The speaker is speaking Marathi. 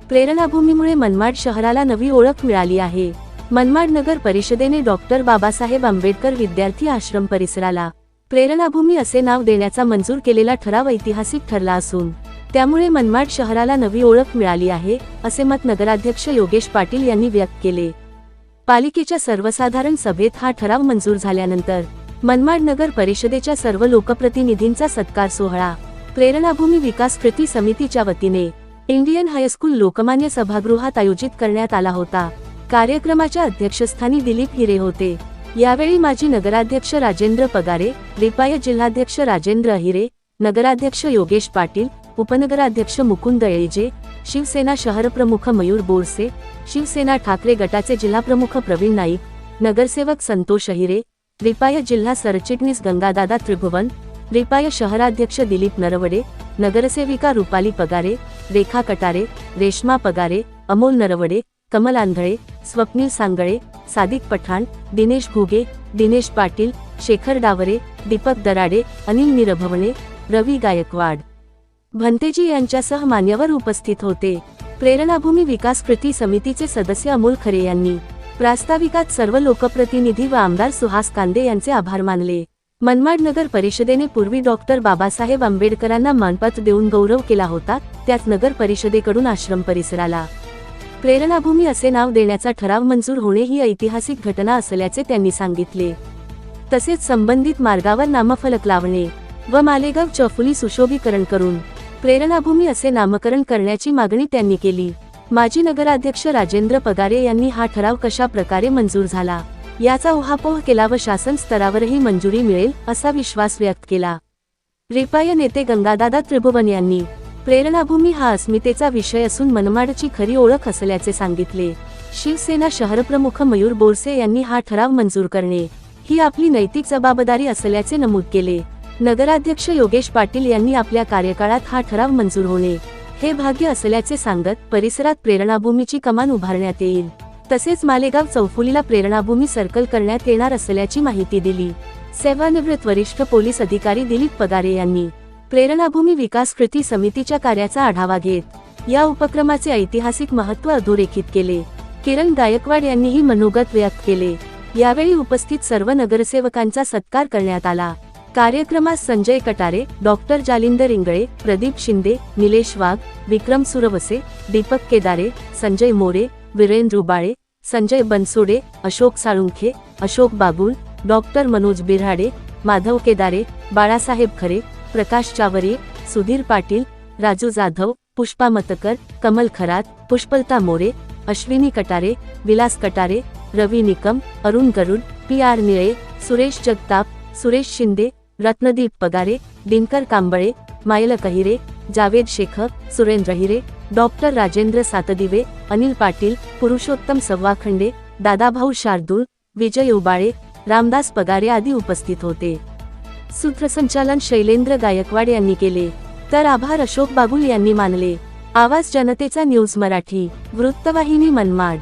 प्रेरणाभूमीमुळे मनमाड शहराला नवी ओळख मिळाली आहे। मनमाड नगर परिषदेने डॉक्टर बाबासाहेब आंबेडकर विद्यार्थी आश्रम परिसराला प्रेरणाभूमी असे नाव देण्याचा मंजूर केलेला ठराव ऐतिहासिक ठरला असून त्यामुळे मनमाड शहराला नवी ओळख मिळाली आहे, असे मत नगराध्यक्ष योगेश पाटील यांनी व्यक्त केले। पालिकेच्या सर्वसाधारण सभेत हा ठराव मंजूर झाल्यानंतर मनमाड नगर परिषदेच्या सर्व लोकप्रतिनिधींचा सत्कार सोहळा प्रेरणाभूमी विकास कृती समितीच्या वतीने इंडियन हायस्कूल लोकमान्य सभागृहात आयोजित करण्यात आला होता। कार्यक्रमाच्या अध्यक्षस्थानी दिलीप हिरे होते। यावेळी माजी नगराध्यक्ष राजेंद्र पगारे, रिपाई जिल्हाध्यक्ष राजेंद्र अहिरे, नगराध्यक्ष योगेश पाटील, उपनगराध्यक्ष मुकुंद येळीजे, शिवसेना शहरप्रमुख मयूर बोरसे, शिवसेना ठाकरे गटाचे जिल्हाप्रमुख प्रवीण नाईक, नगरसेवक संतोष अहिरे, रिपाई जिल्हा सरचिटणीस गंगादादा त्रिभुवन, रिपाई शहराध्यक्ष दिलीप नरवडे, नगरसेविका रुपाली पगारे, रेखा कटारे, रेश्मा पगारे, अमोल नरवडे, कमल आंधळे, स्वप्नील सांगळे, सादिक पठाण, दिनेश घुगे, दिनेश पाटील, शेखर डावरे, दीपक दराडे, अनिल निरभवणे, रवी गायकवाड, भंतेजी यांच्यासह मान्यवर उपस्थित होते। प्रेरणाभूमी विकास कृती समितीचे सदस्य अमोल खरे यांनी प्रास्ताविकात सर्व लोकप्रतिनिधी व आमदार सुहास कांदे यांचे आभार मानले। मनमाड नगर परिषदेने पूर्वी डॉक्टर बाबासाहेब आंबेडकरांना मानपत्र देऊन गौरव केला होता, त्याच नगर परिषदेकडून आश्रम परिसराला प्रेरणाभूमी असे नाव देण्याचा ठराव मंजूर होणे ही ऐतिहासिक घटना असल्याचे त्यांनी सांगितले। तसेच संबंधित मार्गावर नामफलक लावणे व मालेगाव चौफुली सुशोभीकरण करून प्रेरणाभूमी असे नामकरण करण्याची मागणी त्यांनी केली। माजी नगराध्यक्ष राजेंद्र पगारे यांनी हा ठराव कशा प्रकारे मंजूर झाला याचा उहापोह केला व शासन स्तरावरही मंजुरी मिळेल असा विश्वास व्यक्त केला। रिपाई नेते गंगादादा त्रिभुवन यांनी प्रेरणाभूमी हा अस्मितेचा विषय असून मनमाडची खरी ओळख असल्याचे सांगितले। शिवसेना शहरप्रमुख मयूर बोरसे यांनी हा ठराव मंजूर करणे ही आपली नैतिक जबाबदारी असल्याचे नमूद केले। नगराध्यक्ष योगेश पाटील यांनी आपल्या कार्यकाळात हा ठराव मंजूर होणे हे भाग्य असल्याचे सांगत परिसरात प्रेरणाभूमीची कमान उभारण्यात येईल, तसेच मालेगाव चौफुलीला प्रेरणाभूमी सर्कल करण्यात येणार असल्याची माहिती दिली। सेवानिवृत्त वरिष्ठ पोलीस अधिकारी दिलीप पगारे यांनी प्रेरणाभूमी विकास कृती समितीच्या कार्याचा आढावा घेत या उपक्रमाचे ऐतिहासिक महत्त्व अधोरेखित केले। किरण गायकवाड यांनीही मनोगत व्यक्त केले। यावेळी उपस्थित सर्व नगरसेवकांचा सत्कार करण्यात आला। कार्यक्रमात संजय कटारे, डॉक्टर जालिंदर इंगळे, प्रदीप शिंदे, निलेश वाघ, विक्रम सुरवसे, दीपक केदारे, संजय मोरे, वीरेंद्र रुबाळे, संजय बनसोडे, अशोक साळुंखे, अशोक बागुल, डॉक्टर मनोज बिऱ्हाडे, माधव केदारे, बाळासाहेब खरे, प्रकाश चावरे, सुधीर पाटील, राजू जाधव, पुष्पा मतकर, कमल खरात, पुष्पलता मोरे, अश्विनी कटारे, विलास कटारे, रवी निकम, अरुण गरुड, PR निळे, सुरेश जगताप, सुरेश शिंदे, रत्नदीप पगारे, दिनकर कांबळे, मायल कहिरे, जावेद शेख, सुरेंद्र हिरे, डॉक्टर राजेंद्र सातदिवे, अनिल पाटील, पुरुषोत्तम सव्वाखंडे, दादाभाऊ शार्दूल, विजय उबाळे, रामदास पगारे आदी उपस्थित होते। सूत्रसंचालन शैलेंद्र गायकवाड यांनी केले, तर आभार अशोक बागुल यांनी मानले। आवाज जनतेचा न्यूज मराठी, वृत्तवाहिनी मनमाड।